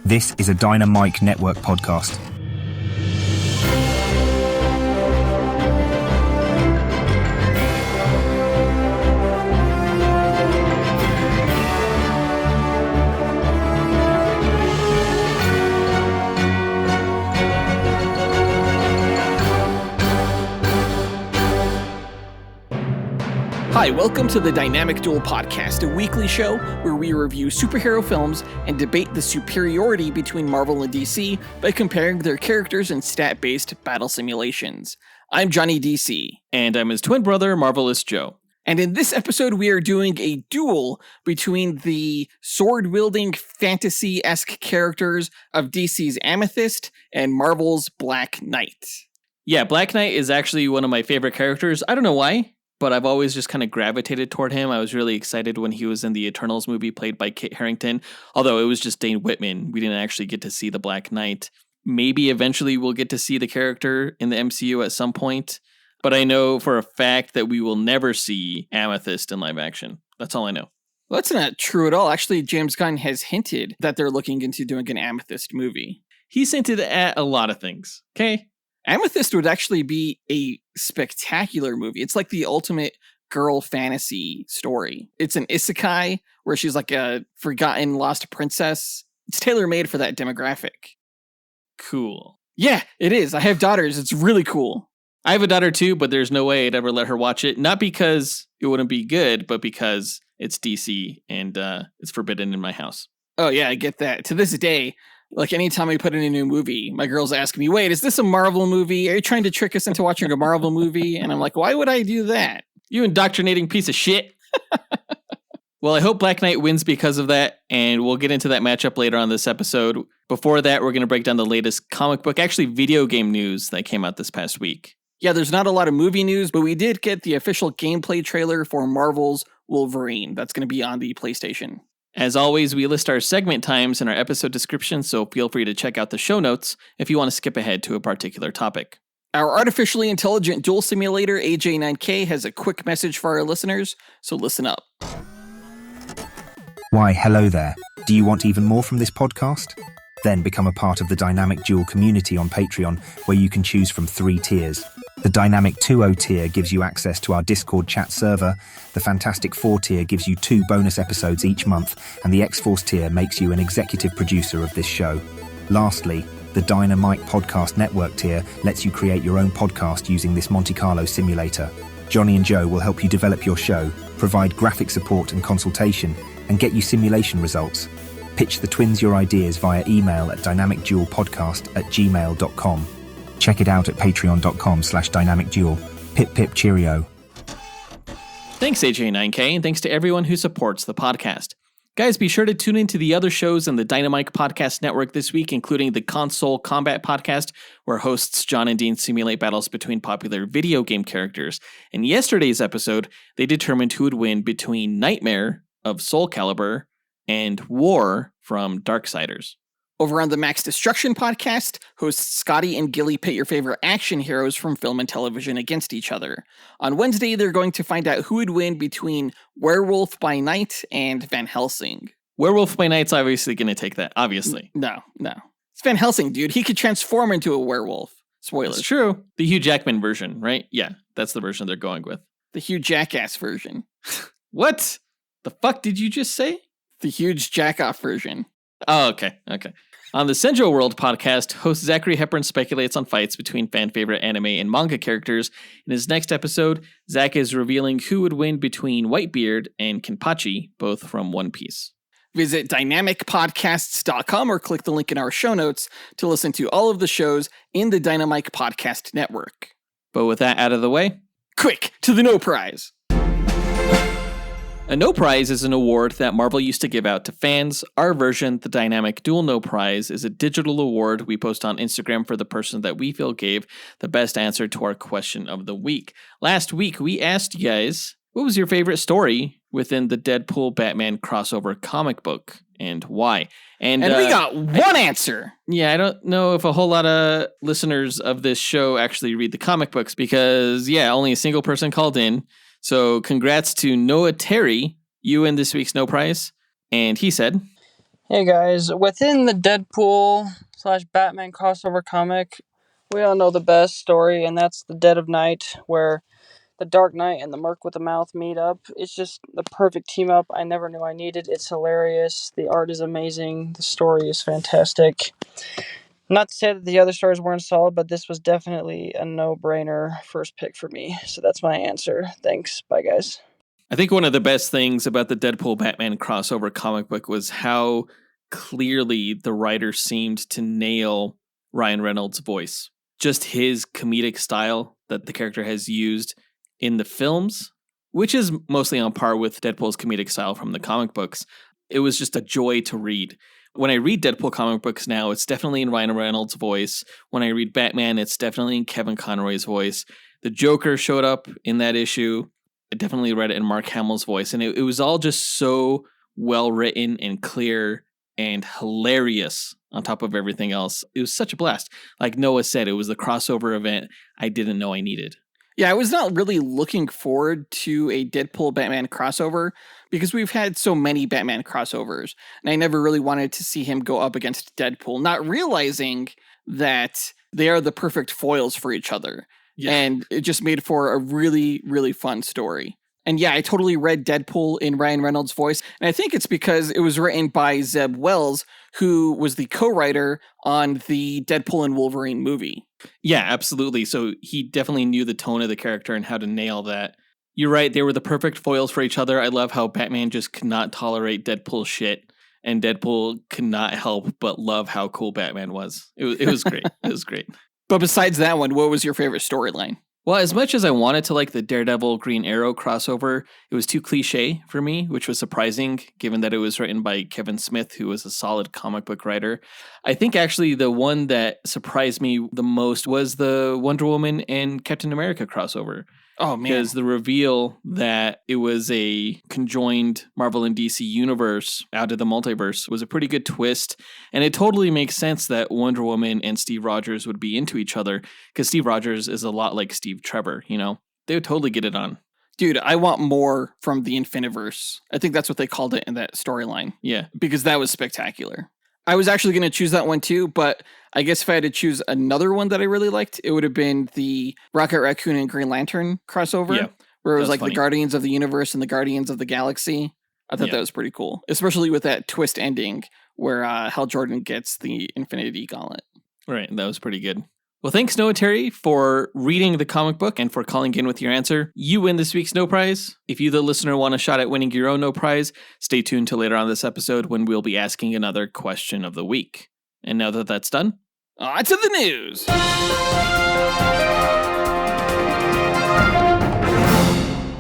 This is a Dynamite Network podcast. Hi, welcome to the Dynamic Duel podcast, a weekly show where we review superhero films and debate the superiority between Marvel and DC by comparing their characters in stat-based battle simulations. I'm Johnny DC. And I'm his twin brother, Marvelous Joe. And in this episode, we are doing a duel between the sword-wielding fantasy-esque characters of DC's Amethyst and Marvel's Black Knight. Yeah, Black Knight is actually one of my favorite characters. I don't know why, but I've always just kind of gravitated toward him. I was really excited when he was in the Eternals movie played by Kit Harington, although it was just Dane Whitman. We didn't actually get to see the Black Knight. Maybe eventually we'll get to see the character in the MCU at some point, but I know for a fact that we will never see Amethyst in live action. That's all I know. Well, that's not true at all. Actually, James Gunn has hinted that they're looking into doing an Amethyst movie. He's hinted at a lot of things, okay? Amethyst would actually be a spectacular movie. It's like the ultimate girl fantasy story. It's an isekai where she's like a forgotten lost princess. It's tailor-made for that demographic. Cool. Yeah, it is. I have daughters. It's really cool. I have a daughter too, but there's no way I'd ever let her watch it. Not because it wouldn't be good, but because it's DC and it's forbidden in my house. Oh yeah, I get that. To this day, like anytime I put in a new movie, my girls ask me, wait, is this a Marvel movie? Are you trying to trick us into watching a Marvel movie? And I'm like, why would I do that? You indoctrinating piece of shit. Well, I hope Black Knight wins because of that, and we'll get into that matchup later on this episode. Before that, we're going to break down the latest comic book, actually video game news that came out this past week. Yeah, there's not a lot of movie news, but we did get the official gameplay trailer for Marvel's Wolverine. That's going to be on the PlayStation. As always, we list our segment times in our episode description, so feel free to check out the show notes if you want to skip ahead to a particular topic. Our artificially intelligent duel simulator, AJ9K, has a quick message for our listeners, so listen up. Why, hello there. Do you want even more from this podcast? Then become a part of the Dynamic Duel community on Patreon, where you can choose from 3 tiers. The Dynamic 2.0 tier gives you access to our Discord chat server, the Fantastic 4 tier gives you 2 bonus episodes each month, and the X-Force tier makes you an executive producer of this show. Lastly, the Dynamite Podcast Network tier lets you create your own podcast using this Monte Carlo simulator. Johnny and Joe will help you develop your show, provide graphic support and consultation, and get you simulation results. Pitch the twins your ideas via email at dynamicduelpodcast@gmail.com. Check it out at patreon.com/dynamicduel. Pip pip cheerio. Thanks, AJ9K, and thanks to everyone who supports the podcast. Guys, be sure to tune into the other shows in the Dynamite Podcast Network this week, including the Console Combat Podcast, where hosts John and Dean simulate battles between popular video game characters. In yesterday's episode, they determined who would win between Nightmare of Soul Calibur and War from Darksiders. Over on the Max Destruction podcast, hosts Scotty and Gilly pit your favorite action heroes from film and television against each other. On Wednesday, they're going to find out who would win between Werewolf by Night and Van Helsing. Werewolf by Night's obviously going to take that, obviously. No. It's Van Helsing, dude. He could transform into a werewolf. Spoilers. It's true. The Hugh Jackman version, right? Yeah, that's the version they're going with. The Hugh Jackass version. What? The fuck did you just say? The huge jack-off version. Oh, okay. On the Senjo World podcast, host Zachary Hepburn speculates on fights between fan-favorite anime and manga characters. In his next episode, Zach is revealing who would win between Whitebeard and Kenpachi, both from One Piece. Visit dynamicpodcasts.com or click the link in our show notes to listen to all of the shows in the Dynamite Podcast Network. But with that out of the way, quick to the No Prize! A No Prize is an award that Marvel used to give out to fans. Our version, the Dynamic Duel No Prize, is a digital award we post on Instagram for the person that we feel gave the best answer to our question of the week. Last week, we asked you guys, what was your favorite story within the Deadpool-Batman crossover comic book, and why? And we got one answer! Yeah, I don't know if a whole lot of listeners of this show actually read the comic books, because, only a single person called in. So congrats to Noah Terry, you win this week's No Prize. And he said, Hey guys, within the Deadpool / Batman crossover comic, we all know the best story, and that's the Dead of Night, where the Dark Knight and the Merc with the Mouth meet up. It's just the perfect team up I never knew I needed. It's hilarious. The art is amazing. The story is fantastic. Not to say that the other stories weren't solid, but this was definitely a no-brainer first pick for me. So that's my answer. Thanks. Bye, guys. I think one of the best things about the Deadpool Batman crossover comic book was how clearly the writer seemed to nail Ryan Reynolds' voice. Just his comedic style that the character has used in the films, which is mostly on par with Deadpool's comedic style from the comic books. It was just a joy to read. When I read Deadpool comic books now, it's definitely in Ryan Reynolds' voice. When I read Batman, it's definitely in Kevin Conroy's voice. The Joker showed up in that issue. I definitely read it in Mark Hamill's voice, and it was all just so well written and clear and hilarious on top of everything else. It was such a blast. Like Noah said, it was the crossover event I didn't know I needed. Yeah, I was not really looking forward to a Deadpool Batman crossover because we've had so many Batman crossovers, and I never really wanted to see him go up against Deadpool, not realizing that they are the perfect foils for each other. Yeah. And it just made for a really, really fun story. And yeah, I totally read Deadpool in Ryan Reynolds' voice. And I think it's because it was written by Zeb Wells, who was the co-writer on the Deadpool and Wolverine movie. Yeah, absolutely. So he definitely knew the tone of the character and how to nail that. You're right. They were the perfect foils for each other. I love how Batman just could not tolerate Deadpool's shit. And Deadpool could not help but love how cool Batman was. It was great. It was great. But besides that one, what was your favorite storyline? Well, as much as I wanted to like the Daredevil Green Arrow crossover, it was too cliche for me, which was surprising given that it was written by Kevin Smith, who was a solid comic book writer. I think actually the one that surprised me the most was the Wonder Woman and Captain America crossover. Oh, man. Because the reveal that it was a conjoined Marvel and DC universe out of the multiverse was a pretty good twist. And it totally makes sense that Wonder Woman and Steve Rogers would be into each other because Steve Rogers is a lot like Steve Trevor, you know? They would totally get it on. Dude, I want more from the Infiniverse. I think that's what they called it in that storyline. Yeah. Because that was spectacular. I was actually going to choose that one too, but I guess if I had to choose another one that I really liked, it would have been the Rocket Raccoon and Green Lantern crossover, where it was like funny. The Guardians of the Universe and the Guardians of the Galaxy. I thought that was pretty cool, especially with that twist ending where Hal Jordan gets the Infinity Gauntlet. Right, that was pretty good. Well, thanks, Noah Terry, for reading the comic book and for calling in with your answer. You win this week's No Prize. If you, the listener, want a shot at winning your own No Prize, stay tuned till later on this episode when we'll be asking another question of the week. And now that that's done, on to the news.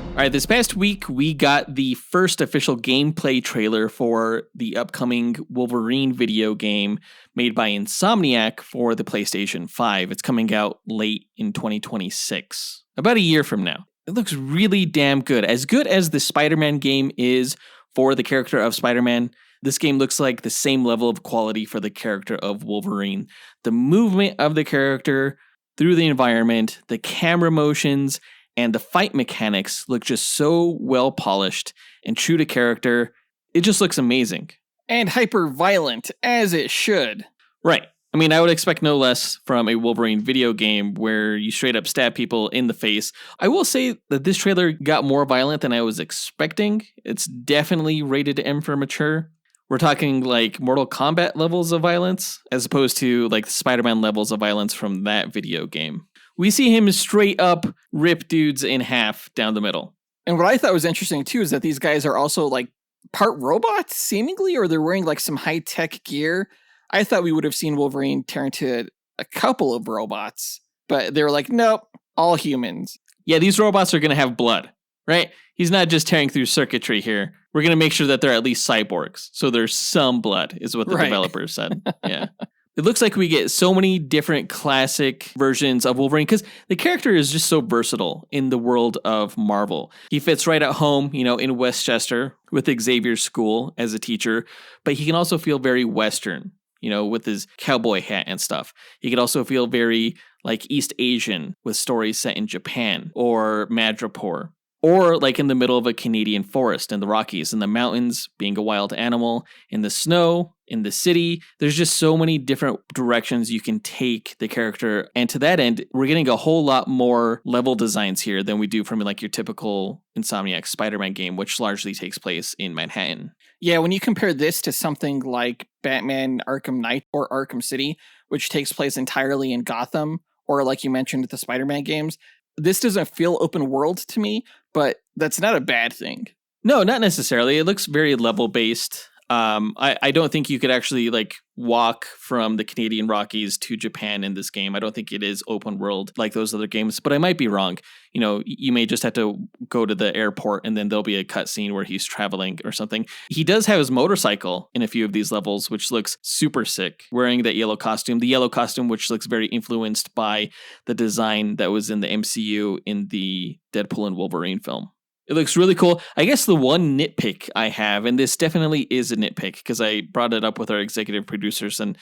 All right, this past week, we got the first official gameplay trailer for the upcoming Wolverine video game made by Insomniac for the PlayStation 5. It's coming out late in 2026, about a year from now. It looks really damn good. As good as the Spider-Man game is for the character of Spider-Man, this game looks like the same level of quality for the character of Wolverine. The movement of the character through the environment, the camera motions, and the fight mechanics look just so well polished and true to character. It just looks amazing. And hyper violent, as it should. Right. I mean, I would expect no less from a Wolverine video game where you straight up stab people in the face. I will say that this trailer got more violent than I was expecting. It's definitely rated M for mature. We're talking like Mortal Kombat levels of violence, as opposed to like Spider-Man levels of violence from that video game. We see him straight up rip dudes in half down the middle. And what I thought was interesting too is that these guys are also like part robots, seemingly, or they're wearing like some high-tech gear. I thought we would have seen Wolverine tear into a couple of robots, but they were like, nope, all humans. Yeah, these robots are going to have blood, right? He's not just tearing through circuitry here. We're going to make sure that they're at least cyborgs. So there's some blood, is what the developers said. Yeah. It looks like we get so many different classic versions of Wolverine because the character is just so versatile in the world of Marvel. He fits right at home, you know, in Westchester with Xavier's school as a teacher, but he can also feel very Western, you know, with his cowboy hat and stuff. He could also feel very like East Asian with stories set in Japan or Madripoor. Or like in the middle of a Canadian forest in the Rockies, in the mountains, being a wild animal, in the snow, in the city. There's just so many different directions you can take the character. And to that end, we're getting a whole lot more level designs here than we do from like your typical Insomniac Spider-Man game, which largely takes place in Manhattan. Yeah, when you compare this to something like Batman Arkham Knight or Arkham City, which takes place entirely in Gotham, or like you mentioned, the Spider-Man games, this doesn't feel open world to me, but that's not a bad thing. No, not necessarily. It looks very level based. I don't think you could actually like walk from the Canadian Rockies to Japan in this game. I don't think it is open world like those other games, but I might be wrong. You know, you may just have to go to the airport and then there'll be a cutscene where he's traveling or something. He does have his motorcycle in a few of these levels, which looks super sick, wearing that yellow costume. The yellow costume, which looks very influenced by the design that was in the MCU in the Deadpool and Wolverine film. It looks really cool. I guess the one nitpick I have, and this definitely is a nitpick because I brought it up with our executive producers and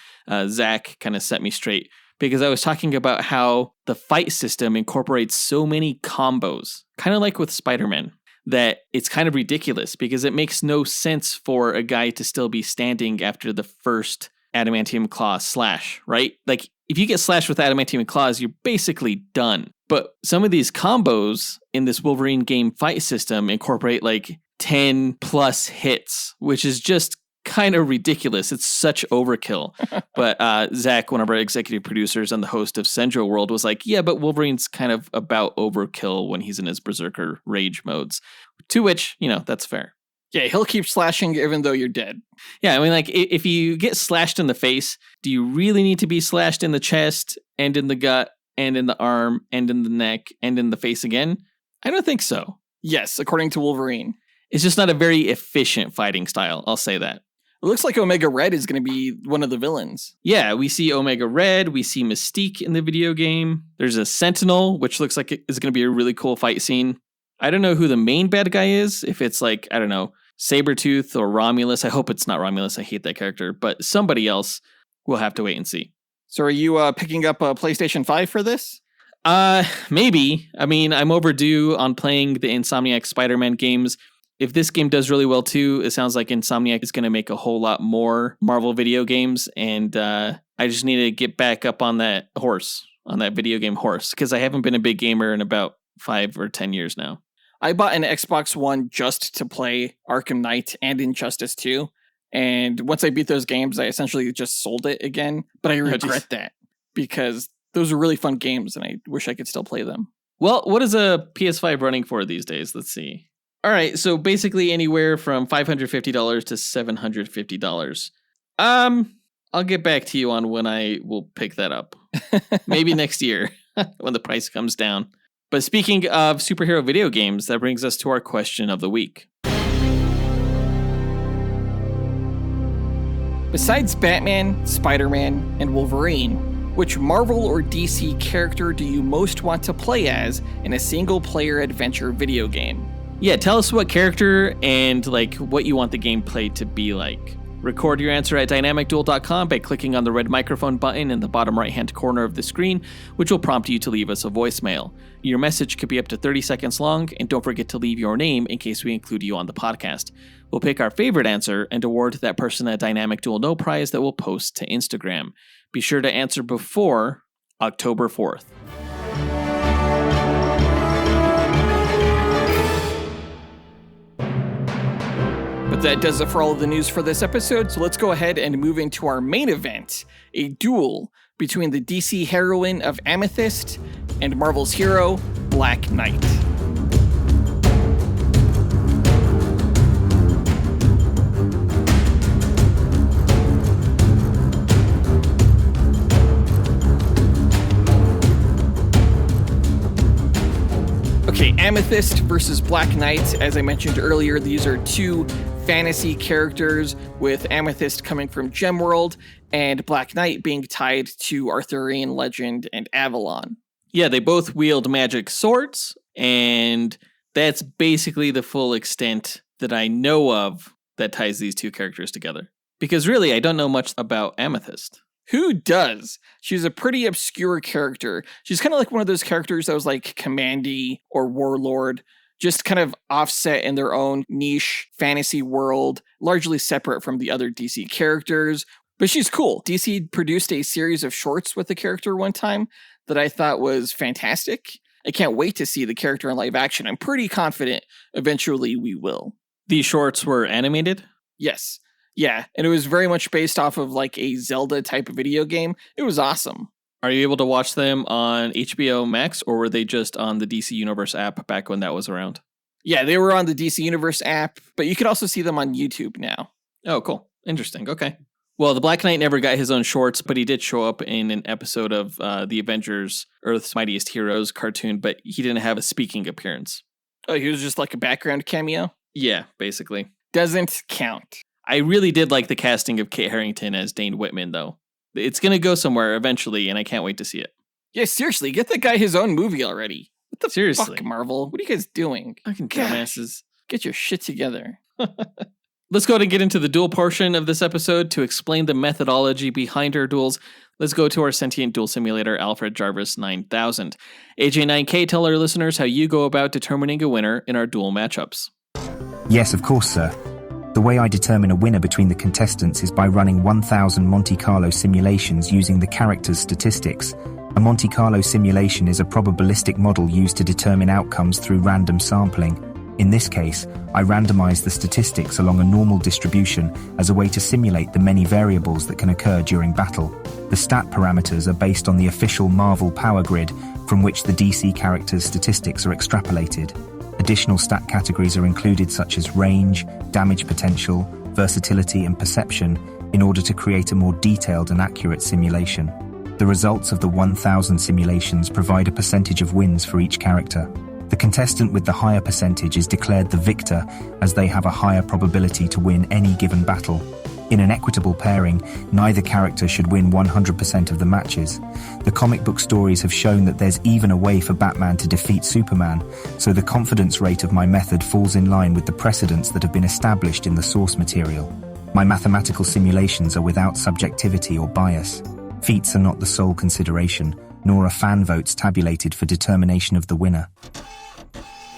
Zach kind of set me straight because I was talking about how the fight system incorporates so many combos, kind of like with Spider-Man, that it's kind of ridiculous because it makes no sense for a guy to still be standing after the first adamantium claw slash, right? Like if you get slashed with adamantium claws, you're basically done. But some of these combos in this Wolverine game fight system incorporate like 10 plus hits, which is just kind of ridiculous. It's such overkill. But Zach, one of our executive producers and the host of Central World, was like, yeah, but Wolverine's kind of about overkill when he's in his berserker rage modes. To which, you know, that's fair. Yeah, he'll keep slashing even though you're dead. Yeah, I mean, like, if you get slashed in the face, do you really need to be slashed in the chest and in the gut and in the arm and in the neck and in the face again? I don't think so. Yes, according to Wolverine. It's just not a very efficient fighting style, I'll say that. It looks like Omega Red is going to be one of the villains. Yeah, we see Omega Red, we see Mystique in the video game. There's a Sentinel, which looks like it's going to be a really cool fight scene. I don't know who the main bad guy is, if it's like, I don't know, Sabretooth or Romulus. I hope it's not Romulus, I hate that character, but somebody else. We'll have to wait and see. So are you picking up a PlayStation 5 for this? Maybe. I mean, I'm overdue on playing the Insomniac Spider-Man games. If this game does really well too, it sounds like Insomniac is going to make a whole lot more Marvel video games, and I just need to get back up on that horse, on that video game horse, because I haven't been a big gamer in about 5 or 10 years now. I bought an Xbox One just to play Arkham Knight and Injustice 2, and once I beat those games, I essentially just sold it again, but I regret that, because those are really fun games, and I wish I could still play them. Well, what is a PS5 running for these days? Let's see. All right, so basically anywhere from $550 to $750. I'll get back to you on when I will pick that up. Maybe next year when the price comes down. But speaking of superhero video games, that brings us to our question of the week. Besides Batman, Spider-Man, and Wolverine, which Marvel or DC character do you most want to play as in a single-player adventure video game? Yeah, tell us what character and like what you want the gameplay to be like. Record your answer at dynamicduel.com by clicking on the red microphone button in the bottom right-hand corner of the screen, which will prompt you to leave us a voicemail. Your message could be up to 30 seconds long, and don't forget to leave your name in case we include you on the podcast. We'll pick our favorite answer and award that person a Dynamic Duel No prize that we'll post to Instagram. Be sure to answer before October 4th. But that does it for all of the news for this episode, so let's go ahead and move into our main event, a duel between the DC heroine of Amethyst and Marvel's hero, Black Knight. Okay, Amethyst versus Black Knight. As I mentioned earlier, these are two fantasy characters, with Amethyst coming from Gemworld and Black Knight being tied to Arthurian legend and Avalon. Yeah, they both wield magic swords, and that's basically the full extent that I know of that ties these two characters together. Because really, I don't know much about Amethyst. Who does? She's a pretty obscure character. She's kind of like one of those characters that was like Commandy or Warlord. just kind of offset in their own niche fantasy world, largely separate from the other DC characters. But she's cool. DC produced a series of shorts with the character one time that I thought was fantastic. I can't wait to see the character in live action. I'm pretty confident eventually we will. These shorts were animated? Yes. Yeah, and it was very much based off of like a Zelda type of video game. It was awesome. Are you able to watch them on HBO Max, or were they just on the DC Universe app back when that was around? Yeah, they were on the DC Universe app, but you can also see them on YouTube now. Oh, cool. Interesting. Okay. Well, the Black Knight never got his own shorts, but he did show up in an episode of the Avengers Earth's Mightiest Heroes cartoon, but he didn't have a speaking appearance. Oh, he was just like a background cameo? Yeah, basically. Doesn't count. I really did like the casting of Kit Harington as Dane Whitman, though. It's going to go somewhere eventually, and I can't wait to see it. Yeah, seriously, get the guy his own movie already. What the Seriously. fuck, Marvel? What are you guys doing? Fucking dumbasses. Get your shit together. Let's go ahead and get into the duel portion of this episode. To explain the methodology behind our duels, let's go to our sentient duel simulator, Alfred Jarvis 9000. AJ9K, tell our listeners how you go about determining a winner in our duel matchups. Yes, of course, sir. The way I determine a winner between the contestants is by running 1,000 Monte Carlo simulations using the character's statistics. A Monte Carlo simulation is a probabilistic model used to determine outcomes through random sampling. In this case, I randomize the statistics along a normal distribution as a way to simulate the many variables that can occur during battle. The stat parameters are based on the official Marvel power grid from which the DC character's statistics are extrapolated. Additional stat categories are included such as range, damage potential, versatility and perception in order to create a more detailed and accurate simulation. The results of the 1,000 simulations provide a percentage of wins for each character. The contestant with the higher percentage is declared the victor as they have a higher probability to win any given battle. In an equitable pairing, neither character should win 100% of the matches. The comic book stories have shown that there's even a way for Batman to defeat Superman, so the confidence rate of my method falls in line with the precedents that have been established in the source material. My mathematical simulations are without subjectivity or bias. Feats are not the sole consideration, nor are fan votes tabulated for determination of the winner.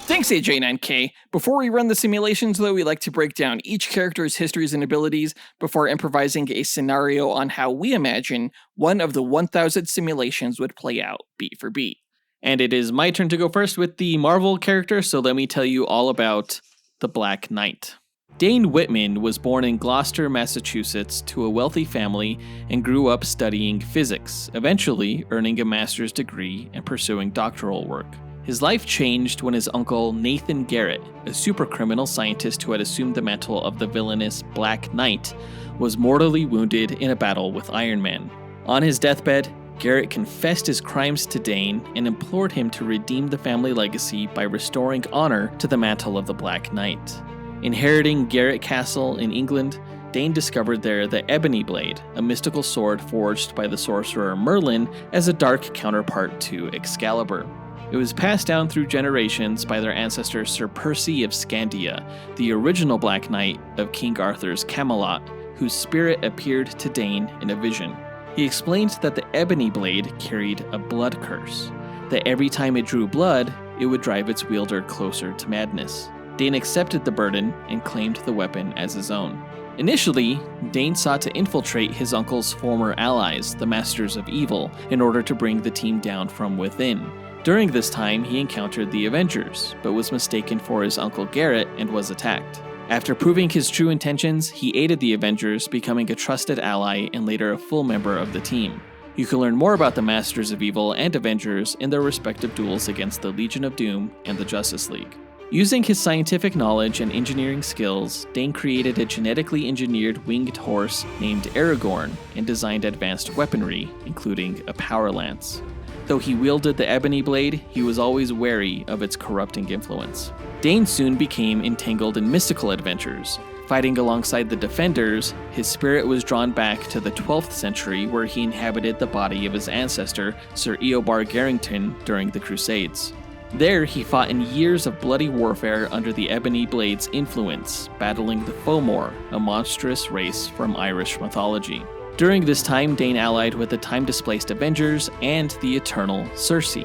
Thanks, AJ9K. Before we run the simulations, though, we like to break down each character's histories and abilities before improvising a scenario on how we imagine one of the 1,000 simulations would play out, beat for beat. And it is my turn to go first with the Marvel character, so let me tell you all about the Black Knight. Dane Whitman was born in Gloucester, Massachusetts, to a wealthy family and grew up studying physics, eventually earning a master's degree and pursuing doctoral work. His life changed when his uncle Nathan Garrett, a supercriminal scientist who had assumed the mantle of the villainous Black Knight, was mortally wounded in a battle with Iron Man. On his deathbed, Garrett confessed his crimes to Dane and implored him to redeem the family legacy by restoring honor to the mantle of the Black Knight. Inheriting Garrett Castle in England, Dane discovered there the Ebony Blade, a mystical sword forged by the sorcerer Merlin as a dark counterpart to Excalibur. It was passed down through generations by their ancestor Sir Percy of Scandia, the original Black Knight of King Arthur's Camelot, whose spirit appeared to Dane in a vision. He explained that the Ebony Blade carried a blood curse, that every time it drew blood, it would drive its wielder closer to madness. Dane accepted the burden and claimed the weapon as his own. Initially, Dane sought to infiltrate his uncle's former allies, the Masters of Evil, in order to bring the team down from within. During this time, he encountered the Avengers, but was mistaken for his uncle Garrett and was attacked. After proving his true intentions, he aided the Avengers, becoming a trusted ally and later a full member of the team. You can learn more about the Masters of Evil and Avengers in their respective duels against the Legion of Doom and the Justice League. Using his scientific knowledge and engineering skills, Dane created a genetically engineered winged horse named Aragorn and designed advanced weaponry, including a power lance. Though he wielded the Ebony Blade, he was always wary of its corrupting influence. Dane soon became entangled in mystical adventures. Fighting alongside the Defenders, his spirit was drawn back to the 12th century where he inhabited the body of his ancestor, Sir Eobar Garrington, during the Crusades. There, he fought in years of bloody warfare under the Ebony Blade's influence, battling the Fomor, a monstrous race from Irish mythology. During this time, Dane allied with the time-displaced Avengers and the Eternal Circe.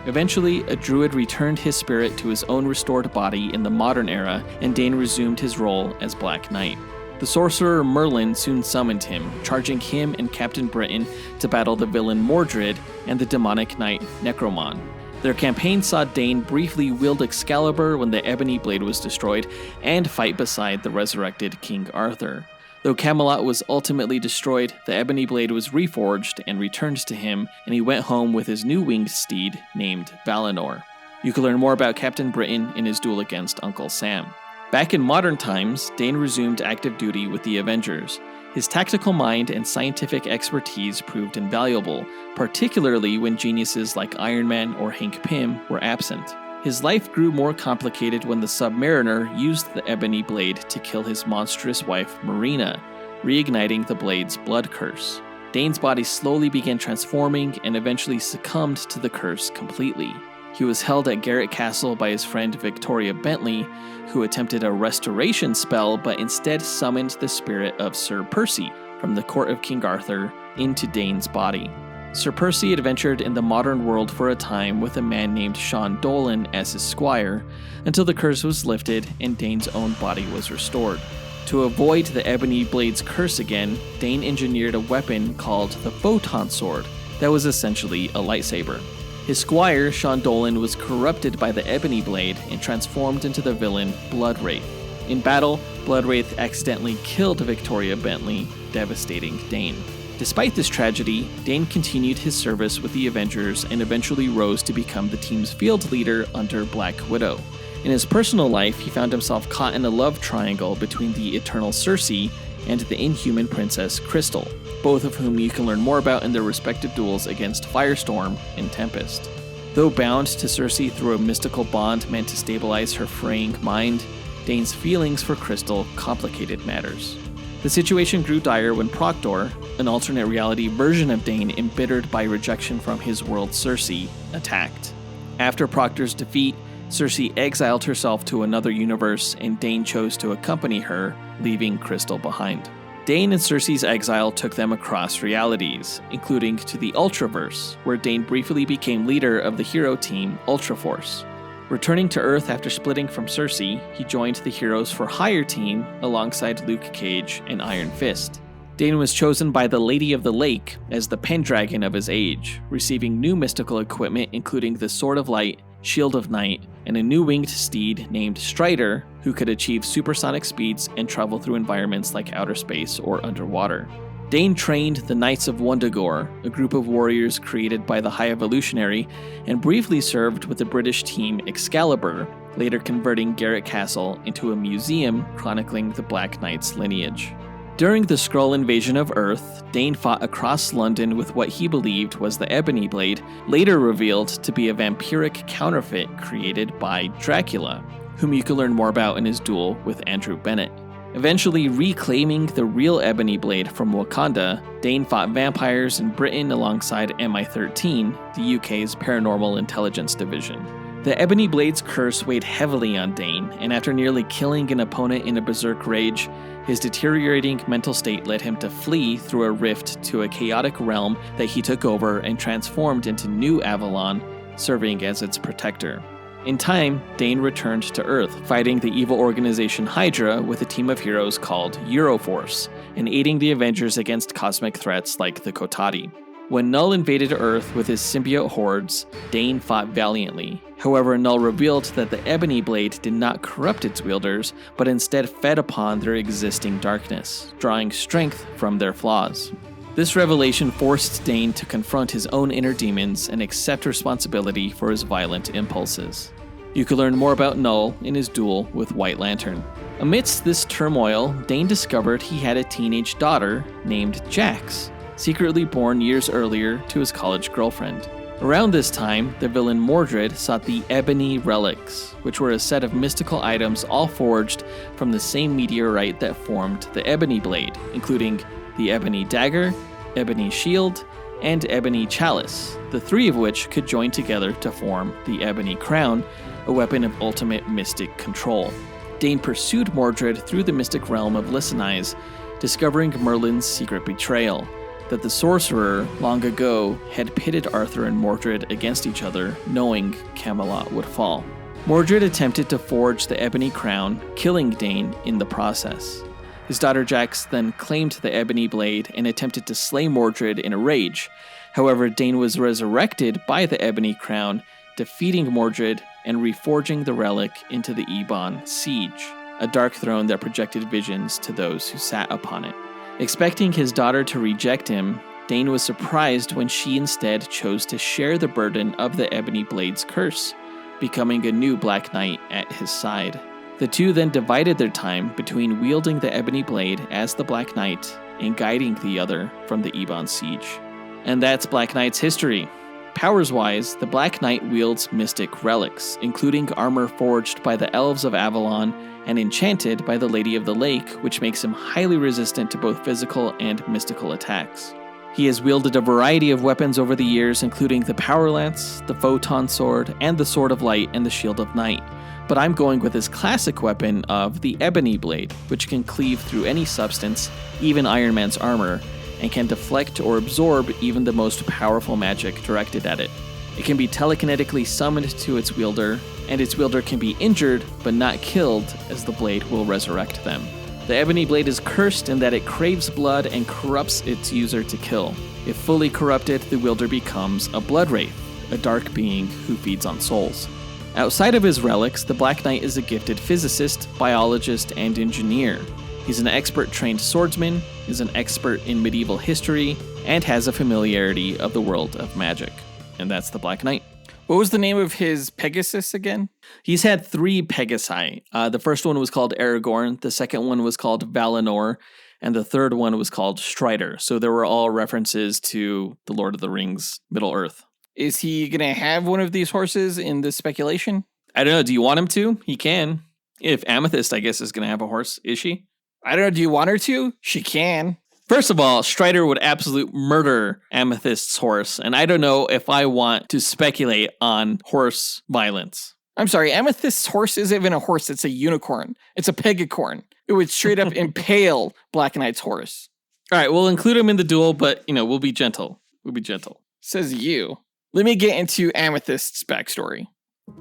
Eventually, a druid returned his spirit to his own restored body in the modern era, and Dane resumed his role as Black Knight. The sorcerer Merlin soon summoned him, charging him and Captain Britain to battle the villain Mordred and the demonic knight Necromon. Their campaign saw Dane briefly wield Excalibur when the Ebony Blade was destroyed, and fight beside the resurrected King Arthur. Though Camelot was ultimately destroyed, the Ebony Blade was reforged and returned to him, and he went home with his new winged steed named Valinor. You can learn more about Captain Britain in his duel against Uncle Sam. Back in modern times, Dane resumed active duty with the Avengers. His tactical mind and scientific expertise proved invaluable, particularly when geniuses like Iron Man or Hank Pym were absent. His life grew more complicated when the Submariner used the Ebony Blade to kill his monstrous wife Marina, reigniting the Blade's blood curse. Dane's body slowly began transforming and eventually succumbed to the curse completely. He was held at Garrett Castle by his friend Victoria Bentley, who attempted a restoration spell but instead summoned the spirit of Sir Percy from the court of King Arthur into Dane's body. Sir Percy adventured in the modern world for a time with a man named Sean Dolan as his squire, until the curse was lifted and Dane's own body was restored. To avoid the Ebony Blade's curse again, Dane engineered a weapon called the Photon Sword that was essentially a lightsaber. His squire, Sean Dolan, was corrupted by the Ebony Blade and transformed into the villain Bloodwraith. In battle, Bloodwraith accidentally killed Victoria Bentley, devastating Dane. Despite this tragedy, Dane continued his service with the Avengers and eventually rose to become the team's field leader under Black Widow. In his personal life, he found himself caught in a love triangle between the Eternal Circe and the Inhuman Princess Crystal, both of whom you can learn more about in their respective duels against Firestorm and Tempest. Though bound to Circe through a mystical bond meant to stabilize her fraying mind, Dane's feelings for Crystal complicated matters. The situation grew dire when Proctor, an alternate reality version of Dane embittered by rejection from his world Circe, attacked. After Proctor's defeat, Circe exiled herself to another universe and Dane chose to accompany her, leaving Crystal behind. Dane and Circe's exile took them across realities, including to the Ultraverse, where Dane briefly became leader of the hero team Ultraforce. Returning to Earth after splitting from Circe, he joined the Heroes for Hire team alongside Luke Cage and Iron Fist. Dane was chosen by the Lady of the Lake as the Pendragon of his age, receiving new mystical equipment including the Sword of Light, Shield of Night, and a new winged steed named Strider, who could achieve supersonic speeds and travel through environments like outer space or underwater. Dane trained the Knights of Wundagore, a group of warriors created by the High Evolutionary, and briefly served with the British team Excalibur, later converting Garrett Castle into a museum chronicling the Black Knight's lineage. During the Skrull invasion of Earth, Dane fought across London with what he believed was the Ebony Blade, later revealed to be a vampiric counterfeit created by Dracula, whom you can learn more about in his duel with Andrew Bennett. Eventually reclaiming the real Ebony Blade from Wakanda, Dane fought vampires in Britain alongside MI13, the UK's paranormal intelligence division. The Ebony Blade's curse weighed heavily on Dane, and after nearly killing an opponent in a berserk rage, his deteriorating mental state led him to flee through a rift to a chaotic realm that he took over and transformed into New Avalon, serving as its protector. In time, Dane returned to Earth, fighting the evil organization Hydra with a team of heroes called Euroforce, and aiding the Avengers against cosmic threats like the Kotati. When Null invaded Earth with his symbiote hordes, Dane fought valiantly. However, Null revealed that the Ebony Blade did not corrupt its wielders, but instead fed upon their existing darkness, drawing strength from their flaws. This revelation forced Dane to confront his own inner demons and accept responsibility for his violent impulses. You can learn more about Null in his duel with White Lantern. Amidst this turmoil, Dane discovered he had a teenage daughter named Jax, secretly born years earlier to his college girlfriend. Around this time, the villain Mordred sought the Ebony Relics, which were a set of mystical items all forged from the same meteorite that formed the Ebony Blade, including the Ebony Dagger, Ebony Shield, and Ebony Chalice, the three of which could join together to form the Ebony Crown, a weapon of ultimate mystic control. Dane pursued Mordred through the mystic realm of Listen Eyes, discovering Merlin's secret betrayal. that the sorcerer, long ago, had pitted Arthur and Mordred against each other, knowing Camelot would fall. Mordred attempted to forge the ebony crown, killing Dane in the process. His daughter Jax then claimed the ebony blade and attempted to slay Mordred in a rage. However, Dane was resurrected by the ebony crown, defeating Mordred and reforging the relic into the Ebon Siege, a dark throne that projected visions to those who sat upon it. Expecting his daughter to reject him, Dane was surprised when she instead chose to share the burden of the ebony blade's curse, becoming a new Black Knight at his side. The two then divided their time between wielding the ebony blade as the Black Knight and guiding the other from the Ebon Siege. And that's Black Knight's history. Powers-wise, the Black Knight wields mystic relics, including armor forged by the Elves of Avalon and enchanted by the Lady of the Lake, which makes him highly resistant to both physical and mystical attacks. He has wielded a variety of weapons over the years, including the Power Lance, the Photon Sword, and the Sword of Light and the Shield of Night. But I'm going with his classic weapon of the Ebony Blade, which can cleave through any substance, even Iron Man's armor, and can deflect or absorb even the most powerful magic directed at it. It can be telekinetically summoned to its wielder, and its wielder can be injured but not killed, as the blade will resurrect them. The Ebony Blade is cursed in that it craves blood and corrupts its user to kill. If fully corrupted, the wielder becomes a blood wraith, a dark being who feeds on souls. Outside of his relics, the Black Knight is a gifted physicist, biologist, and engineer. He's an expert trained swordsman, is an expert in medieval history, and has a familiarity of the world of magic. And that's the Black Knight. What was the name of his Pegasus again? He's had 3 Pegasi. The first one was called Aragorn, the second one was called Valinor, and the third one was called Strider. So there were all references to the Lord of the Rings, Middle-earth. Is he going to have one of these horses in this speculation? I don't know. Do you want him to? He can. If Amethyst, I guess, is going to have a horse, is she? I don't know. Do you want her to? She can. First of all, Strider would absolutely murder Amethyst's horse, and I don't know if I want to speculate on horse violence. I'm sorry, Amethyst's horse isn't even a horse, it's a unicorn. It's a pegacorn. It would straight up impale Black Knight's horse. All right, we'll include him in the duel, but, we'll be gentle. We'll be gentle. Says you. Let me get into Amethyst's backstory.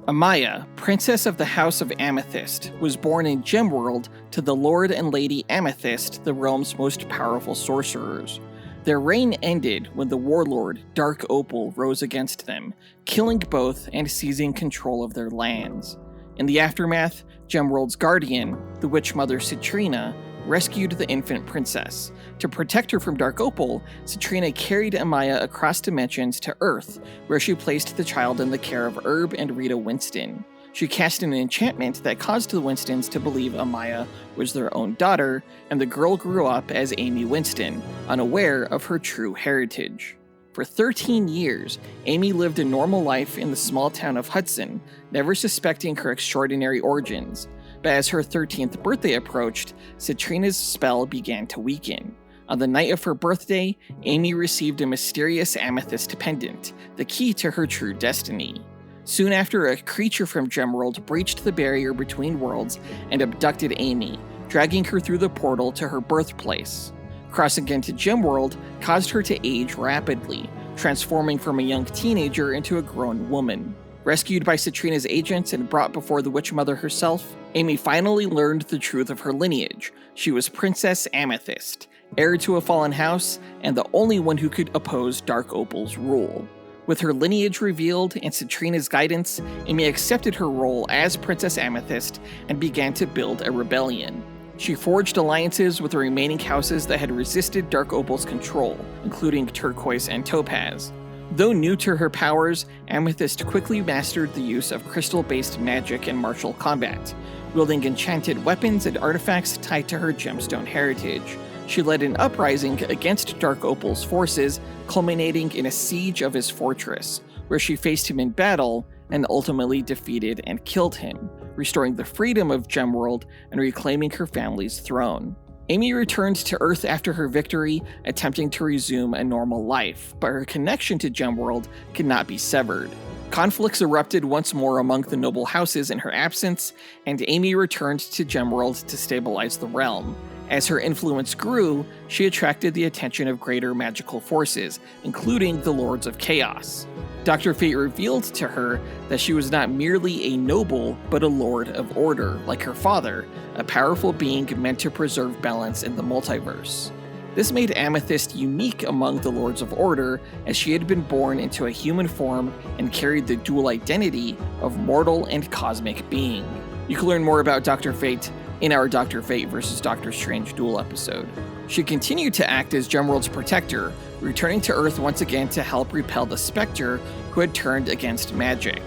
Amaya, princess of the House of Amethyst, was born in Gemworld to the Lord and Lady Amethyst, the realm's most powerful sorcerers. Their reign ended when the warlord Dark Opal rose against them, killing both and seizing control of their lands. In the aftermath, Gemworld's guardian, the witch mother Citrina, rescued the infant princess. To protect her from Dark Opal, Citrina carried Amaya across dimensions to Earth, where she placed the child in the care of Herb and Rita Winston. She cast an enchantment that caused the Winstons to believe Amaya was their own daughter, and the girl grew up as Amy Winston, unaware of her true heritage. For 13 years, Amy lived a normal life in the small town of Hudson, never suspecting her extraordinary origins. But as her 13th birthday approached, Citrina's spell began to weaken. On the night of her birthday, Amy received a mysterious amethyst pendant, the key to her true destiny. Soon after, a creature from Gemworld breached the barrier between worlds and abducted Amy, dragging her through the portal to her birthplace. Crossing into Gemworld caused her to age rapidly, transforming from a young teenager into a grown woman. Rescued by Citrina's agents and brought before the Witch Mother herself, Amy finally learned the truth of her lineage. She was Princess Amethyst, heir to a fallen house, and the only one who could oppose Dark Opal's rule. With her lineage revealed and Citrina's guidance, Amy accepted her role as Princess Amethyst and began to build a rebellion. She forged alliances with the remaining houses that had resisted Dark Opal's control, including Turquoise and Topaz. Though new to her powers, Amethyst quickly mastered the use of crystal-based magic and martial combat, wielding enchanted weapons and artifacts tied to her gemstone heritage. She led an uprising against Dark Opal's forces, culminating in a siege of his fortress, where she faced him in battle and ultimately defeated and killed him, restoring the freedom of Gemworld and reclaiming her family's throne. Amy returned to Earth after her victory, attempting to resume a normal life, but her connection to Gemworld could not be severed. Conflicts erupted once more among the noble houses in her absence, and Amy returned to Gemworld to stabilize the realm. As her influence grew, she attracted the attention of greater magical forces, including the Lords of Chaos. Dr. Fate revealed to her that she was not merely a noble, but a Lord of Order, like her father, a powerful being meant to preserve balance in the multiverse. This made Amethyst unique among the Lords of Order, as she had been born into a human form and carried the dual identity of mortal and cosmic being. You can learn more about Dr. Fate in our Dr. Fate vs. Doctor Strange Duel episode. She continued to act as Gemworld's protector, returning to Earth once again to help repel the Spectre who had turned against magic.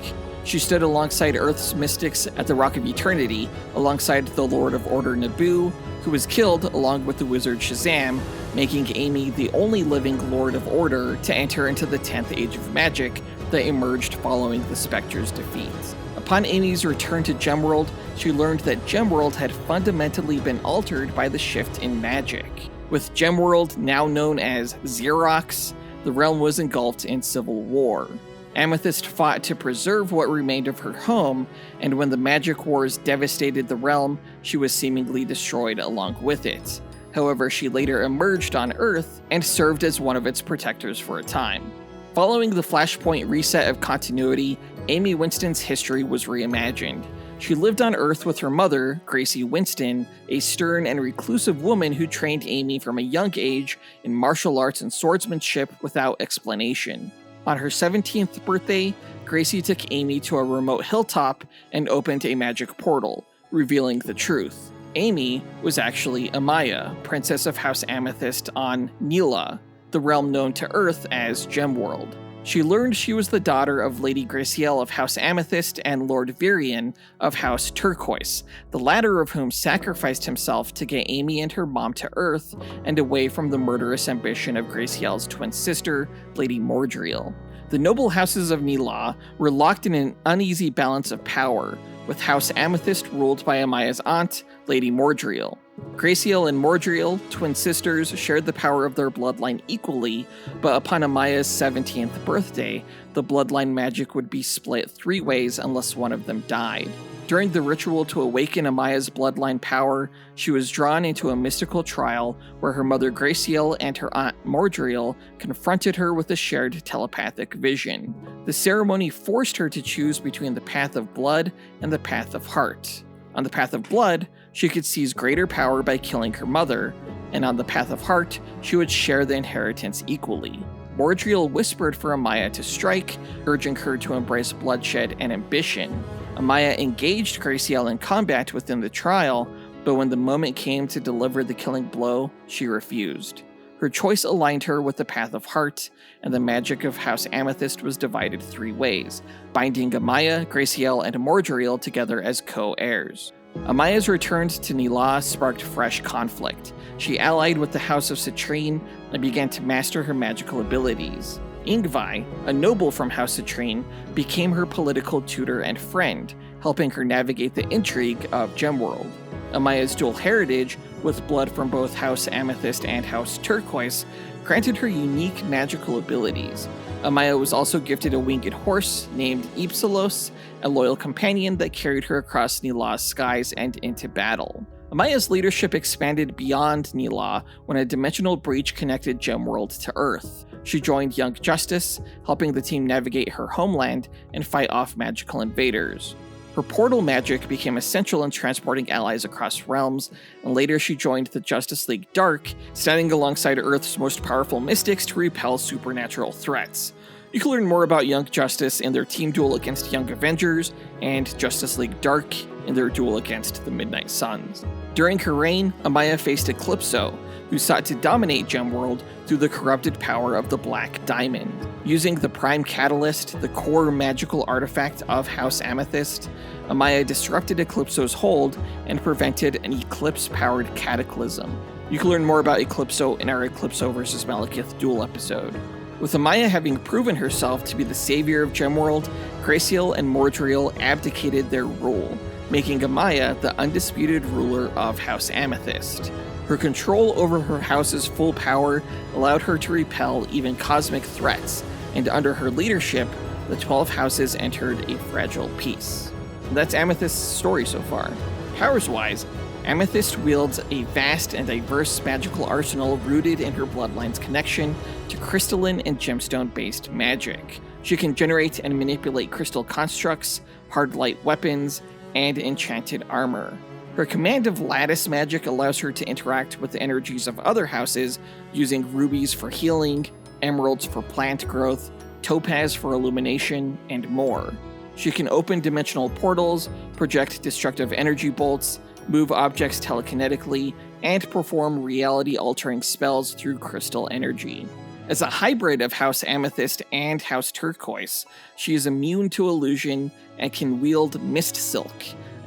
She stood alongside Earth's mystics at the Rock of Eternity, alongside the Lord of Order Naboo, who was killed along with the wizard Shazam, making Amy the only living Lord of Order to enter into the 10th Age of Magic that emerged following the Spectre's defeat. Upon Amy's return to Gemworld, she learned that Gemworld had fundamentally been altered by the shift in magic. With Gemworld now known as Xerox, the realm was engulfed in civil war. Amethyst fought to preserve what remained of her home, and when the magic wars devastated the realm, she was seemingly destroyed along with it. However, she later emerged on Earth and served as one of its protectors for a time. Following the Flashpoint reset of continuity, Amy Winston's history was reimagined. She lived on Earth with her mother, Gracie Winston, a stern and reclusive woman who trained Amy from a young age in martial arts and swordsmanship without explanation. On her 17th birthday, Gracie took Amy to a remote hilltop and opened a magic portal, revealing the truth. Amy was actually Amaya, Princess of House Amethyst on Nila, the realm known to Earth as Gemworld. She learned she was the daughter of Lady Gracielle of House Amethyst and Lord Virion of House Turquoise, the latter of whom sacrificed himself to get Amy and her mom to Earth and away from the murderous ambition of Gracielle's twin sister, Lady Mordriel. The noble houses of Nila were locked in an uneasy balance of power, with House Amethyst ruled by Amaya's aunt, Lady Mordriel. Gracielle and Mordriel, twin sisters, shared the power of their bloodline equally, but upon Amaya's 17th birthday, the bloodline magic would be split 3 ways unless one of them died. During the ritual to awaken Amaya's bloodline power, she was drawn into a mystical trial where her mother Gracielle and her aunt Mordriel confronted her with a shared telepathic vision. The ceremony forced her to choose between the path of blood and the path of heart. On the path of blood, she could seize greater power by killing her mother, and on the path of heart, she would share the inheritance equally. Mordriel whispered for Amaya to strike, urging her to embrace bloodshed and ambition. Amaya engaged Gracielle in combat within the trial, but when the moment came to deliver the killing blow, she refused. Her choice aligned her with the path of heart, and the magic of House Amethyst was divided 3 ways, binding Amaya, Gracielle, and Mordriel together as co-heirs. Amaya's return to Nila sparked fresh conflict. She allied with the House of Citrine and began to master her magical abilities. Ingvi, a noble from House Citrine, became her political tutor and friend, helping her navigate the intrigue of Gemworld. Amaya's dual heritage, with blood from both House Amethyst and House Turquoise, granted her unique magical abilities. Amaya was also gifted a winged horse named Ipsilos, a loyal companion that carried her across Nila's skies and into battle. Amaya's leadership expanded beyond Nila when a dimensional breach connected Gemworld to Earth. She joined Young Justice, helping the team navigate her homeland and fight off magical invaders. Her portal magic became essential in transporting allies across realms, and later she joined the Justice League Dark, standing alongside Earth's most powerful mystics to repel supernatural threats. You can learn more about Young Justice in their team duel against Young Avengers, and Justice League Dark in their duel against the Midnight Suns. During her reign, Amaya faced Eclipso, who sought to dominate Gemworld through the corrupted power of the Black Diamond. Using the Prime Catalyst, the core magical artifact of House Amethyst, Amaya disrupted Eclipso's hold and prevented an Eclipse-powered cataclysm. You can learn more about Eclipso in our Eclipso vs. Malekith Duel episode. With Amaya having proven herself to be the savior of Gemworld, Gracielle and Mordriel abdicated their rule, making Amaya the undisputed ruler of House Amethyst. Her control over her house's full power allowed her to repel even cosmic threats, and under her leadership, the 12 houses entered a fragile peace. And that's Amethyst's story so far. Powers-wise, Amethyst wields a vast and diverse magical arsenal rooted in her bloodline's connection to crystalline and gemstone-based magic. She can generate and manipulate crystal constructs, hard light weapons, and enchanted armor. Her command of lattice magic allows her to interact with the energies of other houses using rubies for healing, emeralds for plant growth, topaz for illumination, and more. She can open dimensional portals, project destructive energy bolts, move objects telekinetically, and perform reality-altering spells through crystal energy. As a hybrid of House Amethyst and House Turquoise, she is immune to illusion and can wield Mist Silk,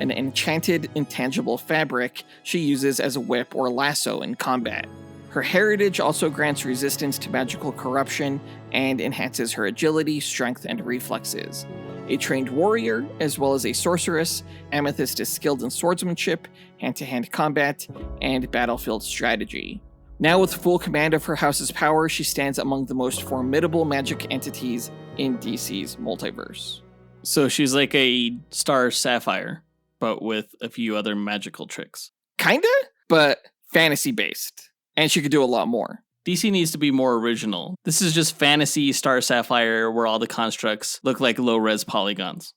an enchanted, intangible fabric she uses as a whip or lasso in combat. Her heritage also grants resistance to magical corruption and enhances her agility, strength, and reflexes. A trained warrior, as well as a sorceress, Amethyst is skilled in swordsmanship, hand-to-hand combat, and battlefield strategy. Now with full command of her house's power, she stands among the most formidable magic entities in DC's multiverse. So she's like a Star Sapphire, but with a few other magical tricks. Kinda, but fantasy-based. And she could do a lot more. DC needs to be more original. This is just fantasy Star Sapphire where all the constructs look like low-res polygons.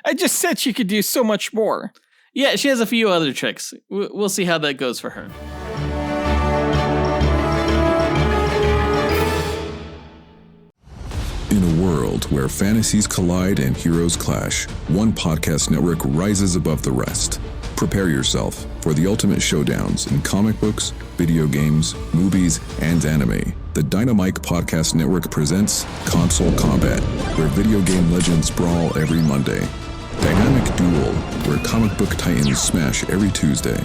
I just said she could do so much more. Yeah, she has a few other tricks. We'll see how that goes for her. In a world where fantasies collide and heroes clash, one podcast network rises above the rest. Prepare yourself for the ultimate showdowns in comic books, video games, movies, and anime. The Dynamite Podcast Network presents Console Combat, where video game legends brawl every Monday. Dynamic Duel, where comic book titans smash every Tuesday.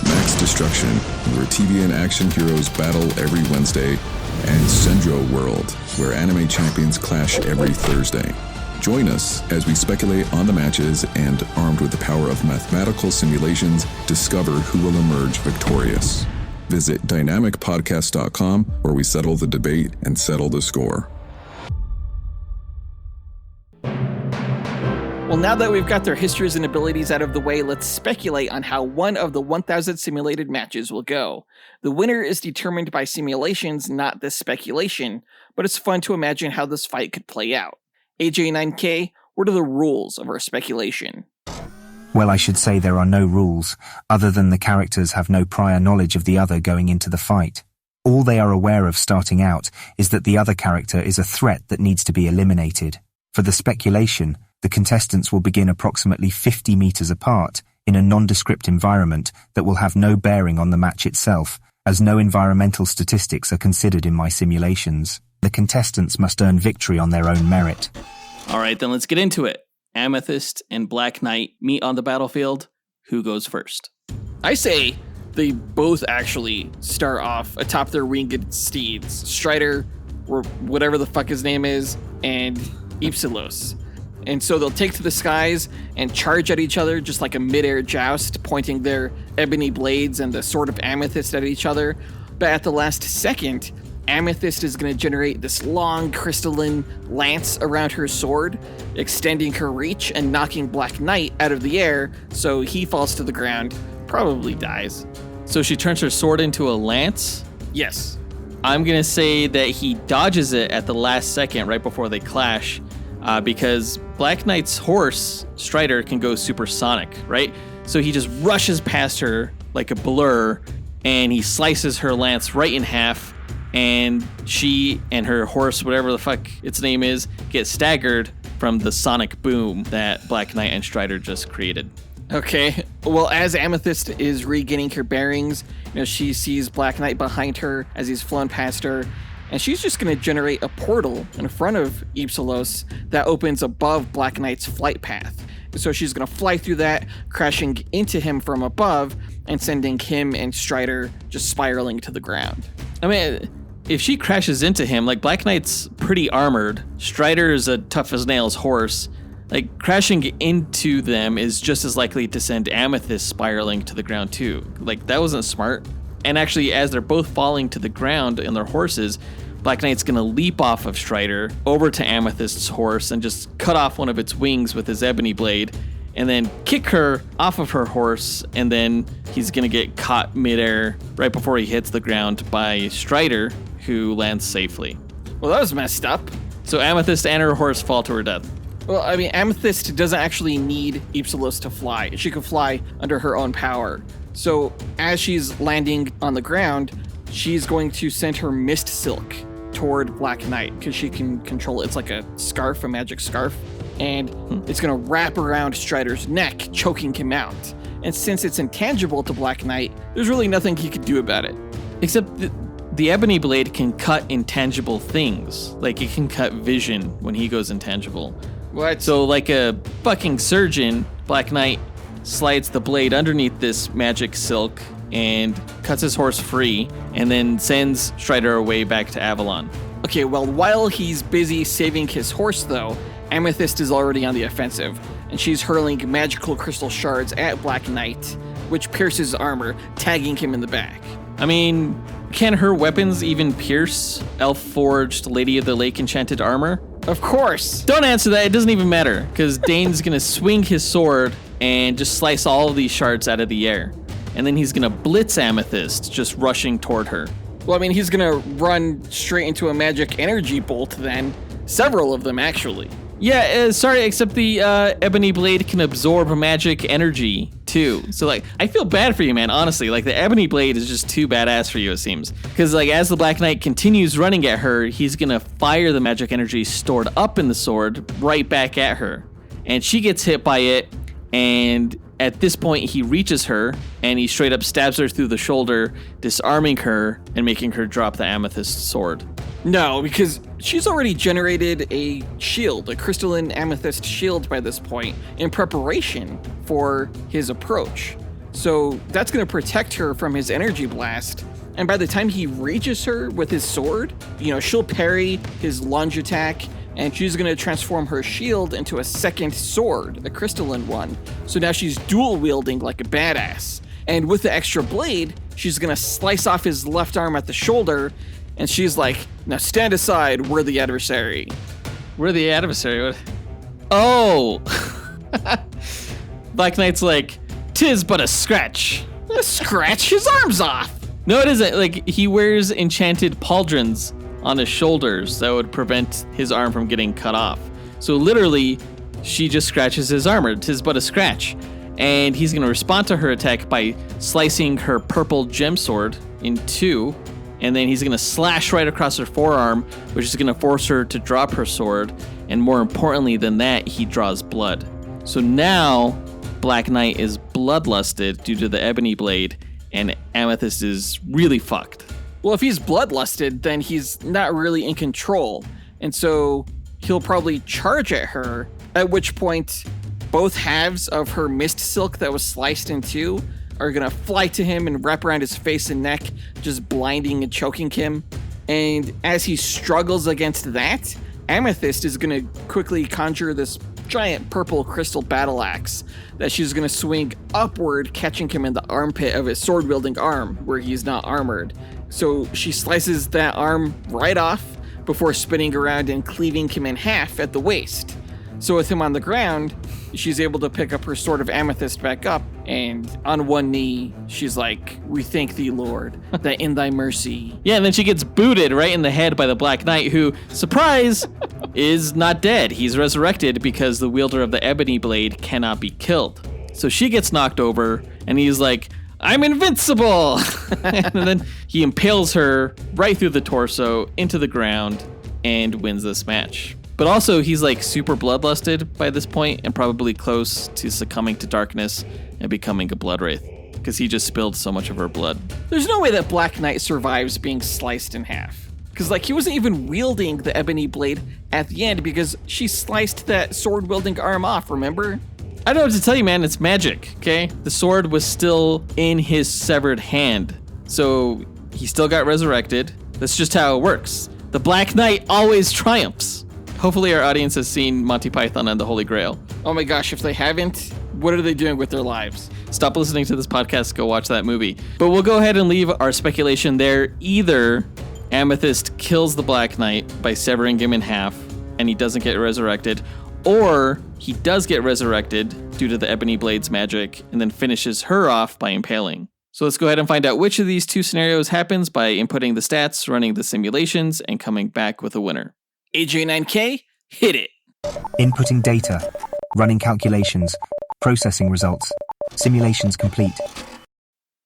Max Destruction, where TV and action heroes battle every Wednesday. And Sendro World, where anime champions clash every Thursday. Join us as we speculate on the matches and, armed with the power of mathematical simulations, discover who will emerge victorious. Visit dynamicpodcast.com, where we settle the debate and settle the score. Well, now that we've got their histories and abilities out of the way, let's speculate on how one of the 1,000 simulated matches will go. The winner is determined by simulations, not this speculation, but it's fun to imagine how this fight could play out. AJ9K, what are the rules of our speculation? Well, I should say there are no rules, other than the characters have no prior knowledge of the other going into the fight. All they are aware of starting out is that the other character is a threat that needs to be eliminated. For the speculation, the contestants will begin approximately 50 meters apart in a nondescript environment that will have no bearing on the match itself, as no environmental statistics are considered in my simulations. The contestants must earn victory on their own merit. All right, then let's get into it. Amethyst and Black Knight meet on the battlefield. Who goes first? I say they both actually start off atop their winged steeds. Strider, or whatever the fuck his name is, and Ipsilos. And so they'll take to the skies and charge at each other just like a mid-air joust, pointing their ebony blades and the sword of Amethyst at each other. But at the last second, Amethyst is going to generate this long crystalline lance around her sword, extending her reach and knocking Black Knight out of the air, so he falls to the ground, probably dies. So she turns her sword into a lance? Yes. I'm going to say that he dodges it at the last second right before they clash, because Black Knight's horse, Strider, can go supersonic, right? So he just rushes past her like a blur, and he slices her lance right in half, and she and her horse, whatever the fuck its name is, get staggered from the sonic boom that Black Knight and Strider just created. Okay, well, as Amethyst is regaining her bearings, she sees Black Knight behind her as he's flown past her, and she's just going to generate a portal in front of Ipsilos that opens above Black Knight's flight path. So she's going to fly through that, crashing into him from above, and sending him and Strider just spiraling to the ground. I mean, if she crashes into him, like, Black Knight's pretty armored, Strider is a tough-as-nails horse, like, crashing into them is just as likely to send Amethyst spiraling to the ground too. Like, that wasn't smart. And actually, as they're both falling to the ground in their horses, Black Knight's gonna leap off of Strider over to Amethyst's horse and just cut off one of its wings with his ebony blade, and then kick her off of her horse, and then he's going to get caught midair right before he hits the ground by Strider, who lands safely. Well, that was messed up. So Amethyst and her horse fall to her death. Well, I mean, Amethyst doesn't actually need Ipsilos to fly. She can fly under her own power. So as she's landing on the ground, she's going to send her Mist Silk toward Black Knight because she can control it. It's like a scarf, a magic scarf. And it's going to wrap around Strider's neck, choking him out. And since it's intangible to Black Knight, there's really nothing he could do about it. Except the Ebony Blade can cut intangible things. Like, it can cut vision when he goes intangible. What? So like a fucking surgeon, Black Knight slides the blade underneath this magic silk and cuts his horse free, and then sends Strider away back to Avalon. Okay, well, while he's busy saving his horse, though, Amethyst is already on the offensive, and she's hurling magical crystal shards at Black Knight, which pierces his armor, tagging him in the back. I mean, can her weapons even pierce elf-forged Lady of the Lake enchanted armor? Of course! Don't answer that, it doesn't even matter, because Dane's gonna swing his sword and just slice all of these shards out of the air. And then he's gonna blitz Amethyst, just rushing toward her. Well, I mean, he's gonna run straight into a magic energy bolt then. Several of them, actually. Yeah, sorry, except the Ebony Blade can absorb magic energy, too. So, like, I feel bad for you, man, honestly. Like, the Ebony Blade is just too badass for you, it seems. Because, like, as the Black Knight continues running at her, he's gonna fire the magic energy stored up in the sword right back at her. And she gets hit by it, and at this point, he reaches her, and he straight up stabs her through the shoulder, disarming her and making her drop the amethyst sword. No, because she's already generated a shield, a crystalline amethyst shield by this point, in preparation for his approach. So that's going to protect her from his energy blast. And by the time he reaches her with his sword, she'll parry his lunge attack, and she's going to transform her shield into a second sword, a crystalline one. So now she's dual wielding like a badass. And with the extra blade, she's going to slice off his left arm at the shoulder, and she's like, now stand aside, worthy adversary. Worthy adversary? What? Oh! Black Knight's like, 'tis but a scratch. A scratch his arms off! No, it isn't. Like, he wears enchanted pauldrons on his shoulders that would prevent his arm from getting cut off. So literally, she just scratches his armor. 'Tis but a scratch. And he's going to respond to her attack by slicing her purple gem sword in two. And then he's going to slash right across her forearm, which is going to force her to drop her sword. And more importantly than that, he draws blood. So now, Black Knight is bloodlusted due to the Ebony Blade, and Amethyst is really fucked. Well, if he's bloodlusted, then he's not really in control. And so he'll probably charge at her, at which point both halves of her mist silk that was sliced in two are going to fly to him and wrap around his face and neck, just blinding and choking him. And as he struggles against that, Amethyst is going to quickly conjure this giant purple crystal battle axe that she's going to swing upward, catching him in the armpit of his sword-wielding arm, where he's not armored. So she slices that arm right off before spinning around and cleaving him in half at the waist. So with him on the ground, she's able to pick up her sword of amethyst back up, and on one knee, she's like, "We thank thee, Lord, that in thy mercy..." Yeah, and then she gets booted right in the head by the Black Knight, who, surprise, is not dead. He's resurrected because the wielder of the Ebony Blade cannot be killed. So she gets knocked over, and he's like, "I'm invincible!" And then he impales her right through the torso into the ground and wins this match. But also, he's like super bloodlusted by this point and probably close to succumbing to darkness and becoming a blood wraith because he just spilled so much of her blood. There's no way that Black Knight survives being sliced in half. Because, he wasn't even wielding the Ebony Blade at the end because she sliced that sword-wielding arm off, remember? I don't know what to tell you, man. It's magic, okay? The sword was still in his severed hand. So he still got resurrected. That's just how it works. The Black Knight always triumphs. Hopefully our audience has seen Monty Python and the Holy Grail. Oh my gosh, if they haven't, what are they doing with their lives? Stop listening to this podcast, go watch that movie. But we'll go ahead and leave our speculation there. Either Amethyst kills the Black Knight by severing him in half and he doesn't get resurrected, or He does get resurrected due to the Ebony Blade's magic, and then finishes her off by impaling. So let's go ahead and find out which of these two scenarios happens by inputting the stats, running the simulations, and coming back with a winner. AJ9K, hit it. Inputting data, running calculations, processing results, simulations complete.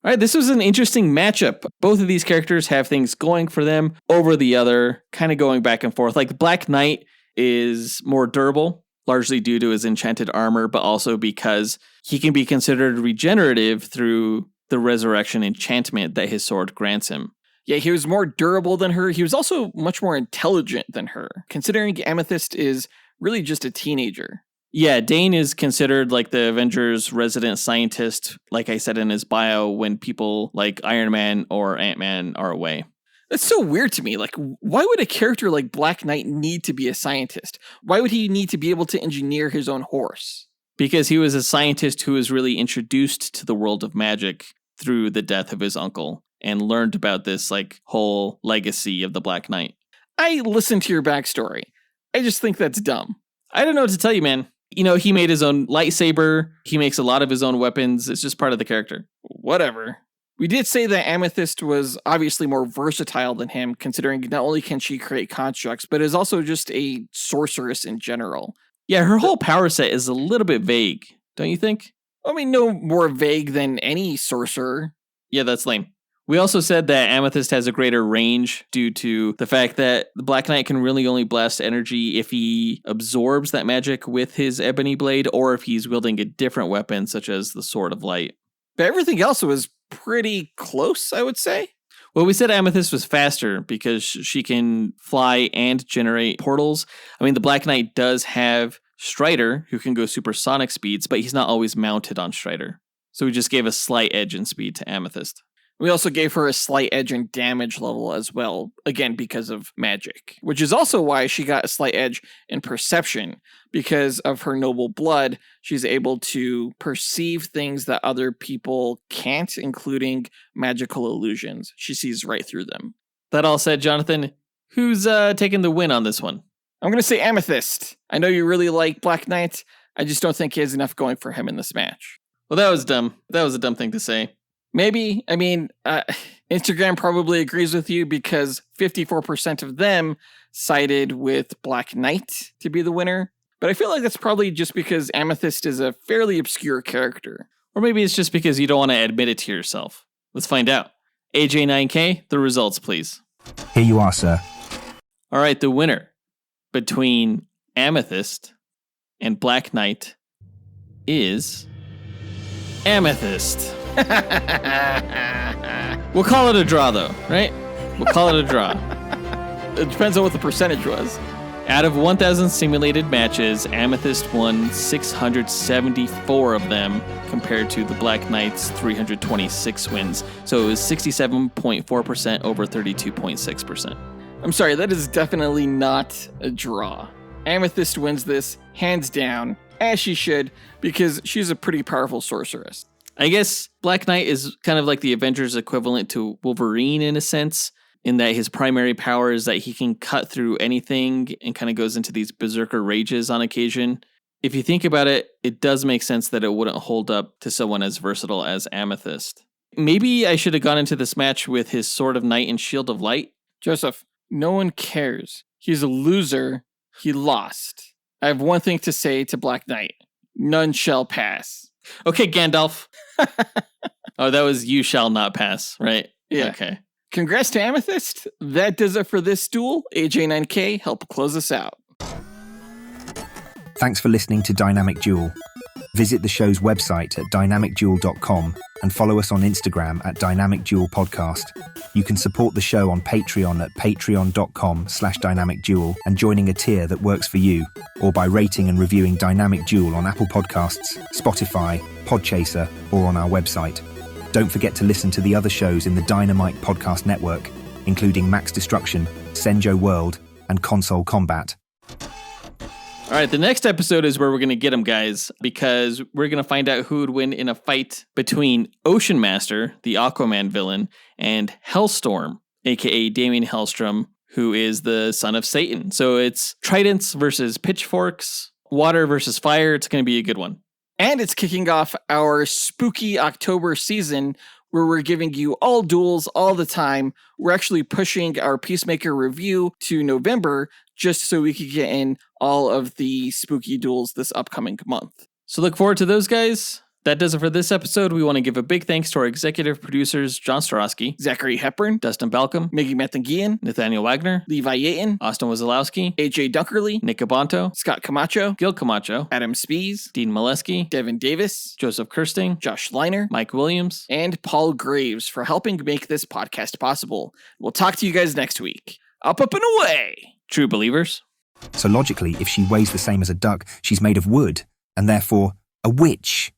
All right, this was an interesting matchup. Both of these characters have things going for them over the other, kind of going back and forth. Like Black Knight is more durable, largely due to his enchanted armor, but also because he can be considered regenerative through the resurrection enchantment that his sword grants him. Yeah, he was more durable than her. He was also much more intelligent than her, considering Amethyst is really just a teenager. Yeah, Dane is considered like the Avengers' resident scientist, like I said in his bio, when people like Iron Man or Ant-Man are away. That's so weird to me. Like, why would a character like Black Knight need to be a scientist? Why would he need to be able to engineer his own horse? Because he was a scientist who was really introduced to the world of magic through the death of his uncle and learned about this like whole legacy of the Black Knight. I listened to your backstory. I just think that's dumb. I don't know what to tell you, man. You know, he made his own lightsaber. He makes a lot of his own weapons. It's just part of the character. Whatever. We did say that Amethyst was obviously more versatile than him, considering not only can she create constructs, but is also just a sorceress in general. Yeah, her whole power set is a little bit vague, don't you think? I mean, no more vague than any sorcerer. Yeah, that's lame. We also said that Amethyst has a greater range due to the fact that the Black Knight can really only blast energy if he absorbs that magic with his Ebony Blade or if he's wielding a different weapon, such as the Sword of Light. But everything else was pretty close, I would say. Well, we said Amethyst was faster because she can fly and generate portals. I mean, the Black Knight does have Strider, who can go supersonic speeds, but he's not always mounted on Strider. So we just gave a slight edge in speed to Amethyst. We also gave her a slight edge in damage level as well, again, because of magic, which is also why she got a slight edge in perception. Because of her noble blood, she's able to perceive things that other people can't, including magical illusions. She sees right through them. That all said, Jonathan, who's taking the win on this one? I'm going to say Amethyst. I know you really like Black Knight. I just don't think he has enough going for him in this match. Well, that was dumb. That was a dumb thing to say. Maybe. I mean, Instagram probably agrees with you because 54% of them sided with Black Knight to be the winner. But I feel like that's probably just because Amethyst is a fairly obscure character. Or maybe it's just because you don't want to admit it to yourself. Let's find out. AJ9K, the results, please. Here you are, sir. All right, the winner between Amethyst and Black Knight is Amethyst. We'll call it a draw, though, right? We'll call it a draw. It depends on what the percentage was. Out of 1,000 simulated matches, Amethyst won 674 of them compared to the Black Knight's 326 wins. So it was 67.4% over 32.6%. I'm sorry, that is definitely not a draw. Amethyst wins this, hands down, as she should, because she's a pretty powerful sorceress. I guess Black Knight is kind of like the Avengers equivalent to Wolverine in a sense, in that his primary power is that he can cut through anything and kind of goes into these berserker rages on occasion. If you think about it, it does make sense that it wouldn't hold up to someone as versatile as Amethyst. Maybe I should have gone into this match with his Sword of Night and Shield of Light. Joseph, no one cares. He's a loser. He lost. I have one thing to say to Black Knight. None shall pass. Okay, Gandalf. Oh, that was you shall not pass, right? Yeah. Okay. Congrats to Amethyst. That does it for this duel. AJ9K, help close us out. Thanks for listening to Dynamic Duel. Visit the show's website at dynamicduel.com and follow us on Instagram at Dynamic Duel Podcast. You can support the show on Patreon at patreon.com/dynamicduel and joining a tier that works for you, or by rating and reviewing Dynamic Duel on Apple Podcasts, Spotify, Podchaser, or on our website. Don't forget to listen to the other shows in the Dynamite Podcast Network, including Max Destruction, Senjo World, and Console Combat. All right, the next episode is where we're going to get them, guys, because we're going to find out who would win in a fight between Ocean Master, the Aquaman villain, and Hellstorm, aka Damien Hellstrom, who is the son of Satan. So it's tridents versus pitchforks, Water versus fire, it's going to be a good one. And it's kicking off our spooky October season where we're giving you all duels all the time. We're actually pushing our Peacemaker review to November just so we could get in all of the spooky duels this upcoming month. So look forward to those, guys. That does it for this episode. We want to give a big thanks to our executive producers, John Starosky, Zachary Hepburn, Dustyn Balcom, Miggy Matanguihan, Nathaniel Wagner, Levi Yeaton, Austin Wesolowski, AJ Dunkerley, Nick Abanto, Scott Camacho, Gil Camacho, Adam Speas, Dean Maleski, Devin Davis, Joseph Kersting, Josh Liner, Mike Williams, and Paul Graves for helping make this podcast possible. We'll talk to you guys next week. Up and away! True believers. So logically, if she weighs the same as a duck, she's made of wood, and therefore a witch.